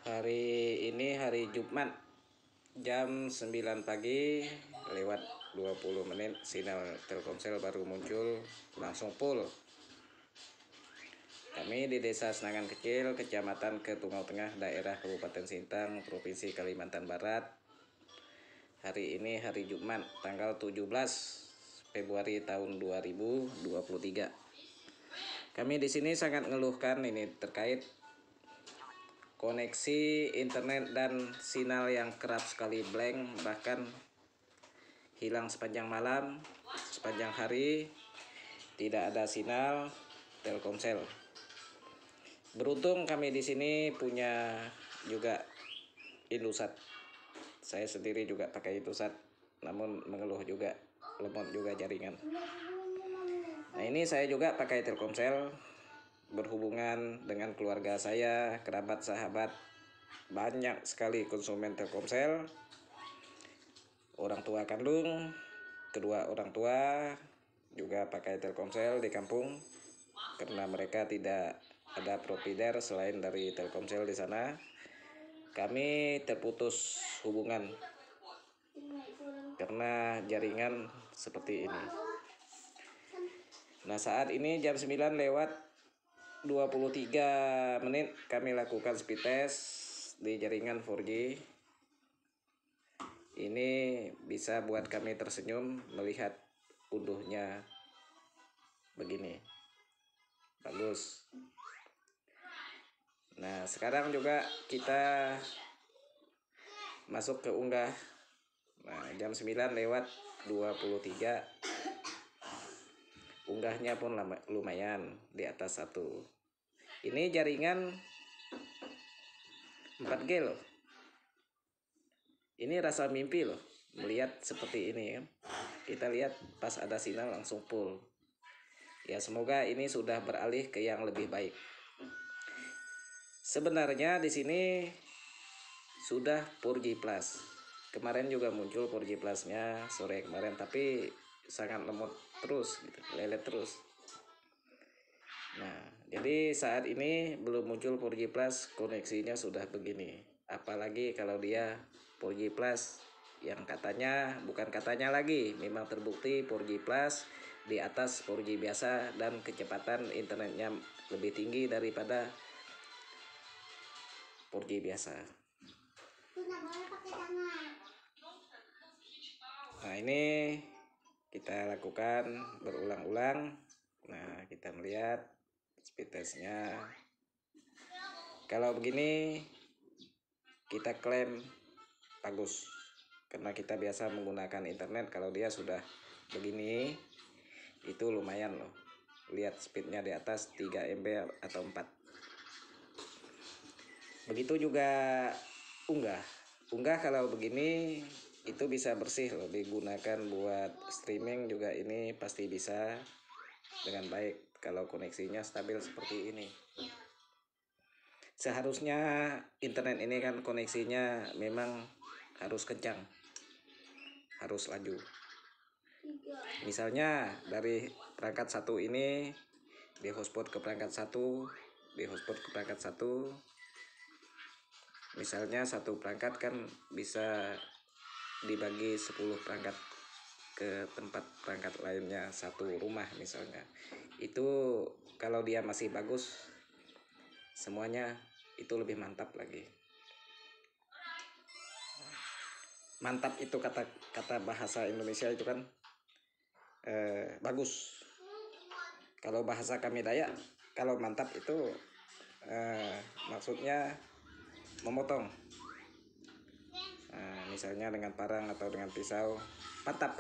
Hari ini hari Jumat jam 9 pagi lewat 20 menit sinyal Telkomsel baru muncul langsung full. Kami di Desa Senangan Kecil, Kecamatan Ketungau Tengah, daerah Kabupaten Sintang, Provinsi Kalimantan Barat. Hari ini hari Jumat tanggal 17 Februari tahun 2023. Kami di sini sangat ngeluhkan ini terkait koneksi internet dan sinyal yang kerap sekali blank, bahkan hilang sepanjang malam, sepanjang hari, tidak ada sinyal Telkomsel. Beruntung kami di sini punya juga Indosat. Saya sendiri juga pakai Indosat, namun mengeluh juga, lemot juga jaringan. Nah, ini saya juga pakai Telkomsel. Berhubungan dengan keluarga saya, kerabat, sahabat, banyak sekali konsumen Telkomsel. Orang tua kandung, kedua orang tua juga pakai Telkomsel di kampung karena mereka tidak ada provider selain dari Telkomsel di sana. Kami terputus hubungan karena jaringan seperti ini. Nah, saat ini jam 9 lewat 23 menit kami lakukan speed test di jaringan 4G. Ini bisa buat kami tersenyum melihat unduhnya begini. Bagus. Nah, sekarang juga kita masuk ke unggah. Nah, jam 9 lewat 23. Unggahnya pun lumayan di atas 1. Ini jaringan 4G loh. Ini rasa mimpi loh melihat seperti ini kan. Kita lihat pas ada sinyal langsung full. Ya, semoga ini sudah beralih ke yang lebih baik. Sebenarnya di sini sudah 4G Plus. Kemarin juga muncul 4G Plus-nya sore kemarin, tapi sangat lemot terus gitu, lelet terus. Nah, jadi saat ini belum muncul 4G Plus, koneksinya sudah begini. Apalagi kalau dia 4G Plus yang katanya, bukan katanya lagi, memang terbukti 4G Plus di atas 4G biasa dan kecepatan internetnya lebih tinggi daripada 4G biasa. Nah, ini kita lakukan berulang-ulang. Nah, kita melihat speed testnya. Kalau begini kita klaim bagus karena kita biasa menggunakan internet. Kalau dia sudah begini itu lumayan loh. Lihat speednya di atas 3 MB atau 4. Begitu juga unggah kalau begini itu bisa bersih loh, digunakan buat streaming juga. Ini pasti bisa dengan baik kalau koneksinya stabil seperti ini. Seharusnya internet ini kan koneksinya memang harus kencang, harus laju. Misalnya dari perangkat 1 ini di hotspot ke perangkat 1, di hotspot ke perangkat 1. Misalnya satu perangkat kan bisa dibagi 10 perangkat ke tempat perangkat lainnya, satu rumah misalnya. Itu kalau dia masih bagus semuanya itu lebih mantap lagi. Mantap itu kata bahasa Indonesia itu kan bagus. Kalau bahasa kami Dayak, kalau mantap itu maksudnya memotong. Misalnya dengan parang atau dengan pisau, patap,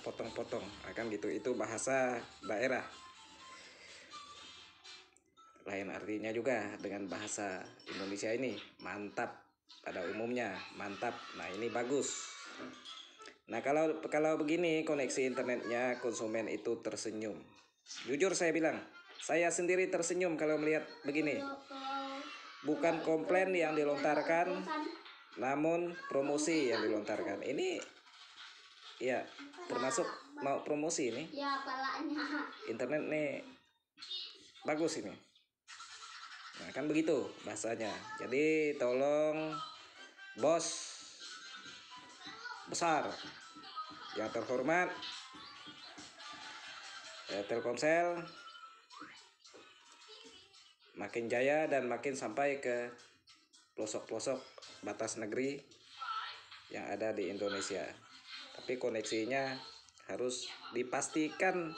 potong-potong, akan gitu. Itu bahasa daerah. Lain artinya juga dengan bahasa Indonesia ini, mantap pada umumnya, mantap. Nah, ini bagus. Nah, kalau begini koneksi internetnya, konsumen itu tersenyum. Jujur saya bilang, saya sendiri tersenyum kalau melihat begini. Bukan komplain yang dilontarkan, namun promosi yang dilontarkan. Ini ya termasuk mau promosi ini. Internet nih bagus ini. Nah, kan begitu bahasanya. Jadi tolong bos besar yang terhormat Telkomsel makin jaya dan makin sampai ke pelosok-pelosok batas negeri yang ada di Indonesia. Tapi koneksinya harus dipastikan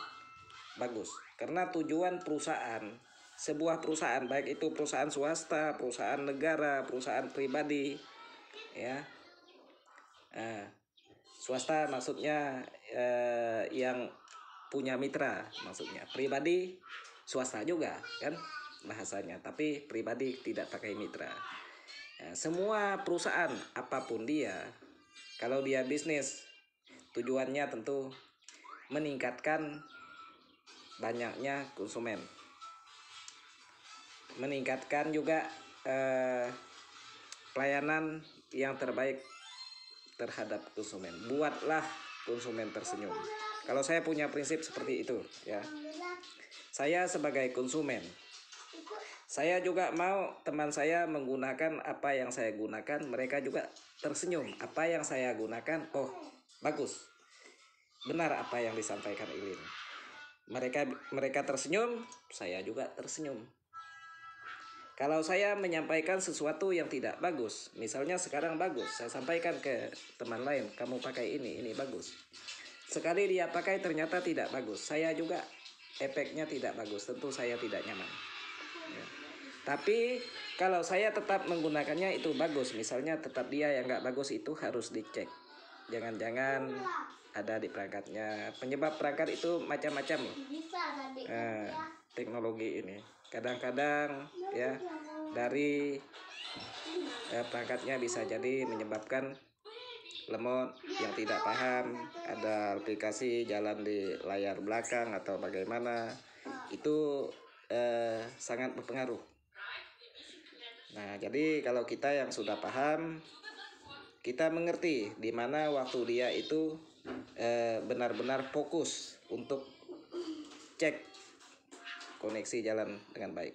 bagus, karena tujuan perusahaan, sebuah perusahaan, baik itu perusahaan swasta, perusahaan negara, perusahaan pribadi, ya, swasta maksudnya yang punya mitra, maksudnya pribadi swasta juga kan bahasanya, tapi pribadi tidak pakai mitra. Semua perusahaan apapun dia, kalau dia bisnis, tujuannya tentu meningkatkan banyaknya konsumen, meningkatkan juga pelayanan yang terbaik terhadap konsumen. Buatlah konsumen tersenyum. Kalau saya punya prinsip seperti itu, ya. Saya sebagai konsumen, saya juga mau teman saya menggunakan apa yang saya gunakan, mereka juga tersenyum. Apa yang saya gunakan, oh bagus, benar apa yang disampaikan Ilin. Mereka tersenyum, saya juga tersenyum. Kalau saya menyampaikan sesuatu yang tidak bagus, misalnya sekarang bagus, saya sampaikan ke teman lain, kamu pakai ini bagus. Sekali dia pakai ternyata tidak bagus, saya juga efeknya tidak bagus, tentu saya tidak nyaman. Ya. Tapi kalau saya tetap menggunakannya itu bagus, misalnya tetap dia yang nggak bagus itu harus dicek. Jangan-jangan ada di perangkatnya. Penyebab perangkat itu macam-macam loh. Teknologi ini kadang-kadang ya dari perangkatnya bisa jadi menyebabkan lemot yang tidak paham, ada aplikasi jalan di layar belakang atau bagaimana, itu sangat berpengaruh. Nah, jadi kalau kita yang sudah paham, kita mengerti di mana waktu dia itu benar-benar fokus untuk cek koneksi jalan dengan baik.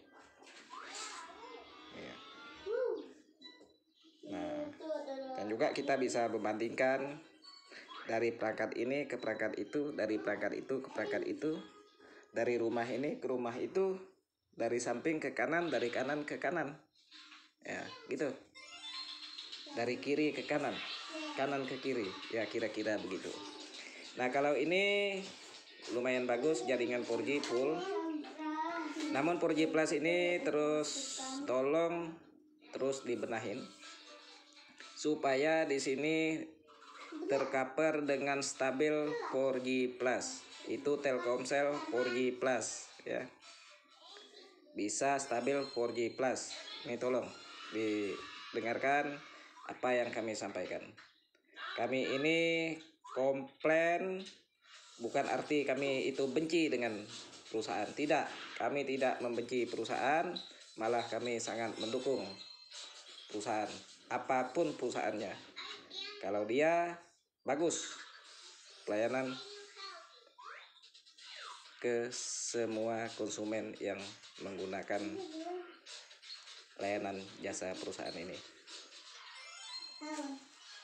Ya. Nah, dan juga kita bisa membandingkan dari perangkat ini ke perangkat itu, dari perangkat itu ke perangkat itu, dari rumah ini ke rumah itu, dari samping ke kanan, dari kanan ke kanan, ya gitu, dari kiri ke kanan, kanan ke kiri, ya kira-kira begitu. Nah, kalau ini lumayan bagus, jaringan 4G full. Namun 4G Plus ini terus tolong terus dibenahin supaya di sini tercover dengan stabil 4G Plus. Itu Telkomsel 4G Plus, ya. Bisa stabil 4G Plus. Ini tolong didengarkan apa yang kami sampaikan. Kami ini komplain bukan arti kami itu benci dengan perusahaan, tidak. Kami tidak membenci perusahaan, malah kami sangat mendukung perusahaan, apapun perusahaannya. Kalau dia bagus pelayanan ke semua konsumen yang menggunakan layanan jasa perusahaan ini,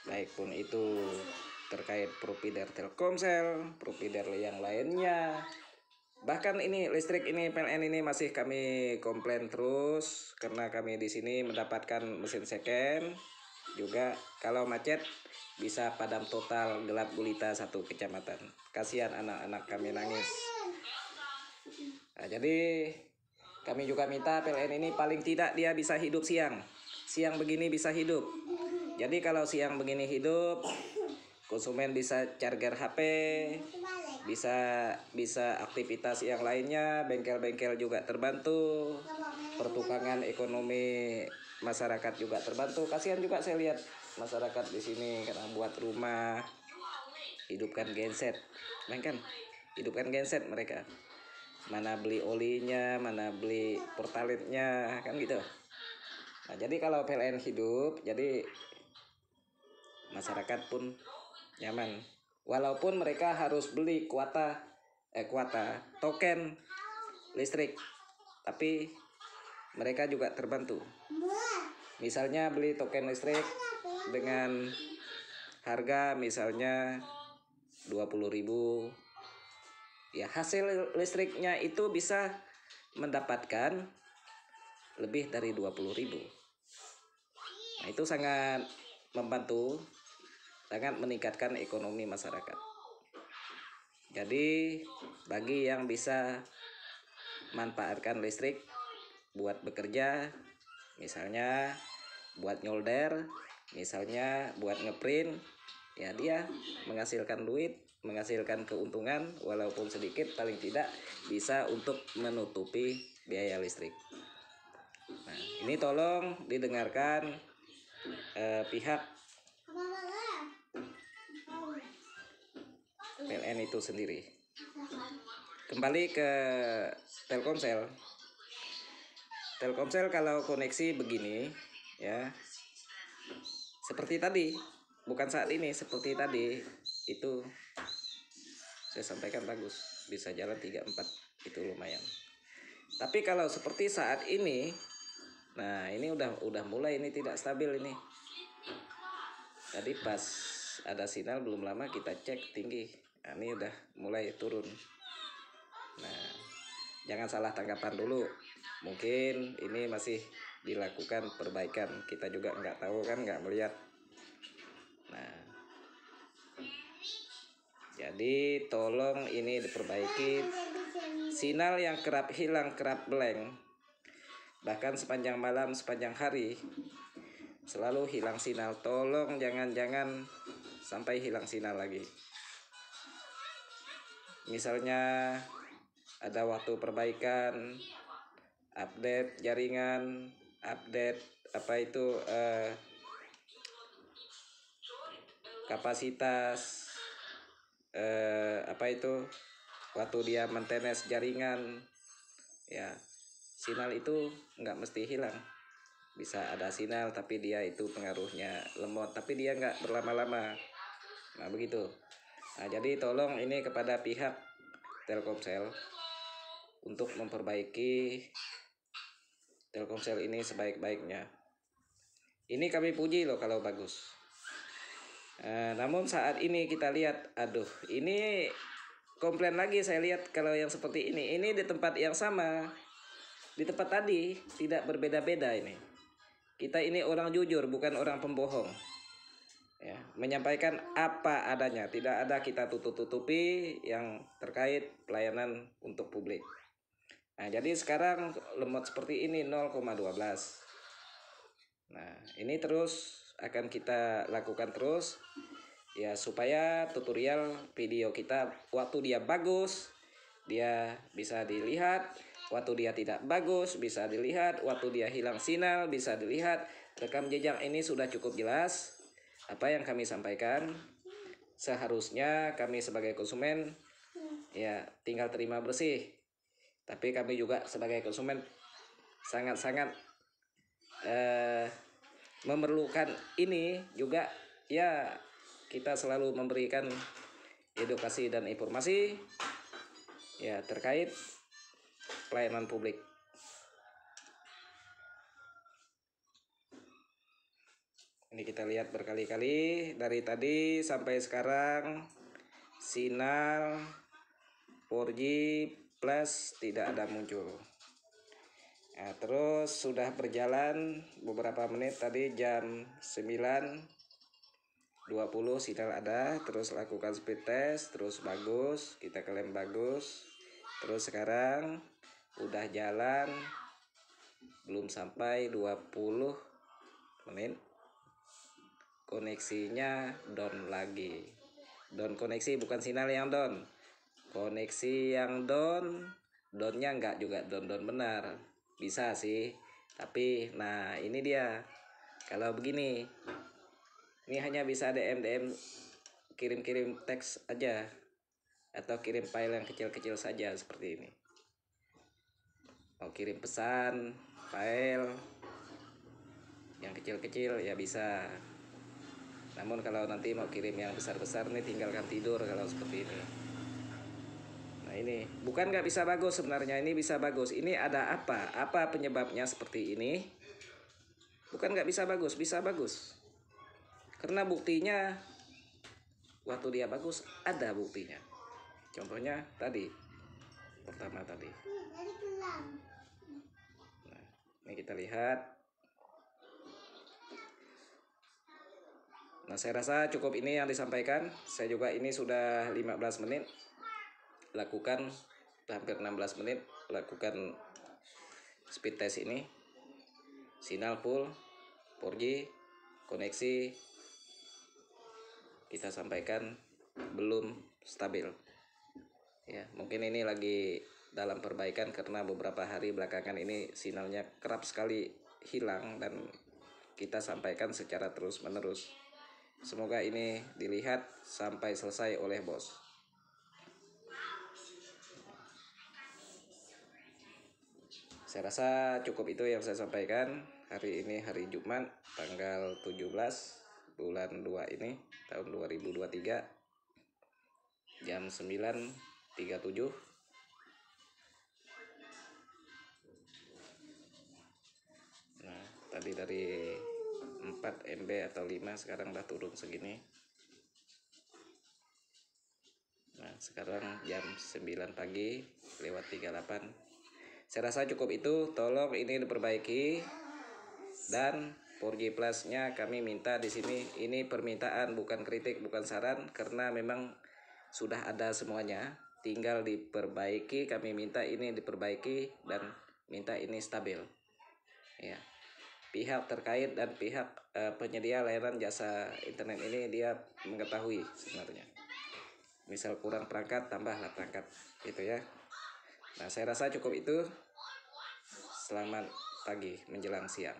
baik pun itu terkait provider Telkomsel, provider yang lainnya. Bahkan ini listrik ini PLN ini masih kami komplain terus karena kami di sini mendapatkan mesin second juga. Kalau macet bisa padam total, gelap gulita satu kecamatan. Kasihan anak-anak kami nangis. Nah, jadi kami juga minta PLN ini paling tidak dia bisa hidup siang. Siang begini bisa hidup. Jadi kalau siang begini hidup, konsumen bisa charger HP, bisa aktivitas yang lainnya, bengkel-bengkel juga terbantu, pertukangan ekonomi masyarakat juga terbantu. Kasihan juga saya lihat masyarakat di sini karena buat rumah, hidupkan genset, kan? Hidupkan genset mereka. Mana beli olinya, mana beli pertalitnya, kan gitu. Nah, jadi kalau PLN hidup, jadi masyarakat pun nyaman. Walaupun mereka harus beli kuota token listrik, tapi mereka juga terbantu. Misalnya beli token listrik dengan harga misalnya 20.000, ya hasil listriknya itu bisa mendapatkan lebih dari 20.000. Nah, itu sangat membantu, sangat meningkatkan ekonomi masyarakat. Jadi bagi yang bisa manfaatkan listrik buat bekerja, misalnya buat nyolder, misalnya buat ngeprint, ya dia menghasilkan duit, menghasilkan keuntungan walaupun sedikit, paling tidak bisa untuk menutupi biaya listrik. Nah, ini tolong didengarkan pihak PLN itu sendiri. Kembali ke Telkomsel. Telkomsel kalau koneksi begini ya, seperti tadi, bukan saat ini, seperti tadi itu saya sampaikan bagus, bisa jalan 3-4, itu lumayan. Tapi kalau seperti saat ini, nah ini udah mulai ini tidak stabil ini. Tadi pas ada sinyal belum lama kita cek tinggi, nah, ini udah mulai turun. Nah, jangan salah tanggapan dulu, mungkin ini masih dilakukan perbaikan, kita juga nggak tahu kan, nggak melihat. Nah, jadi tolong ini diperbaiki. Sinyal yang kerap hilang, kerap blank, bahkan sepanjang malam, sepanjang hari selalu hilang sinyal. Tolong jangan sampai hilang sinyal lagi. Misalnya ada waktu perbaikan, update jaringan, update kapasitas, waktu dia maintenance jaringan, ya sinyal itu nggak mesti hilang. Bisa ada sinyal tapi dia itu pengaruhnya lemot, tapi dia nggak berlama-lama. Nah begitu. Nah jadi tolong ini kepada pihak Telkomsel untuk memperbaiki Telkomsel ini sebaik-baiknya. Ini kami puji loh kalau bagus. Namun saat ini kita lihat, aduh ini komplain lagi saya lihat kalau yang seperti ini. Ini di tempat yang sama, di tempat tadi, tidak berbeda-beda ini. Kita ini orang jujur, bukan orang pembohong. Ya, menyampaikan apa adanya, tidak ada kita tutup-tutupi yang terkait pelayanan untuk publik. Nah, jadi sekarang lemot seperti ini 0,12. Nah, ini terus akan kita lakukan terus ya, supaya tutorial video kita waktu dia bagus dia bisa dilihat, waktu dia tidak bagus bisa dilihat, waktu dia hilang sinyal bisa dilihat. Rekam jejak ini sudah cukup jelas apa yang kami sampaikan. Seharusnya kami sebagai konsumen ya tinggal terima bersih, tapi kami juga sebagai konsumen sangat-sangat memerlukan ini juga ya. Kita selalu memberikan edukasi dan informasi ya terkait pelayanan publik. Ini kita lihat berkali-kali dari tadi sampai sekarang sinyal 4G plus tidak ada muncul. Nah, terus sudah berjalan beberapa menit, tadi jam 9.20 sinyal ada, terus lakukan speed test, terus bagus, kita klaim bagus. Terus sekarang udah jalan belum sampai 20 menit, koneksinya down lagi. Down koneksi, bukan sinyal yang down, koneksi yang down. Downnya enggak juga down benar, bisa sih, tapi nah ini dia. Kalau begini ini hanya bisa DM kirim teks aja atau kirim file yang kecil-kecil saja seperti ini. Mau kirim pesan file yang kecil-kecil ya bisa. Namun kalau nanti mau kirim yang besar-besar nih tinggalkan tidur kalau seperti ini. Nah ini bukan nggak bisa bagus, sebenarnya ini bisa bagus. Ini ada apa penyebabnya seperti ini? Bukan nggak bisa bagus. Karena buktinya waktu dia bagus ada buktinya. Contohnya tadi, pertama tadi. Nah, ini kita lihat. Nah, saya rasa cukup ini yang disampaikan. Saya juga ini sudah 15 menit lakukan, hampir 16 menit lakukan speed test ini. Sinyal full 4G, koneksi kita sampaikan belum stabil. Ya, mungkin ini lagi dalam perbaikan karena beberapa hari belakangan ini sinyalnya kerap sekali hilang dan kita sampaikan secara terus-menerus. Semoga ini dilihat sampai selesai oleh bos. Saya rasa cukup itu yang saya sampaikan. Hari ini hari Jumat tanggal 17 bulan 2 ini tahun 2023 jam 9.37. Nah, tadi dari 4 MB atau 5 sekarang udah turun segini. Nah, sekarang jam 9 pagi lewat 38. Saya rasa cukup itu, tolong ini diperbaiki. Dan 4G Plus-nya kami minta di sini, ini permintaan bukan kritik, bukan saran, karena memang sudah ada semuanya, tinggal diperbaiki. Kami minta ini diperbaiki dan minta ini stabil. Ya. Pihak terkait dan pihak penyedia layanan jasa internet ini dia mengetahui sebenarnya. Misal kurang perangkat, tambahlah perangkat, gitu ya. Nah, saya rasa cukup itu. Selamat pagi menjelang siang.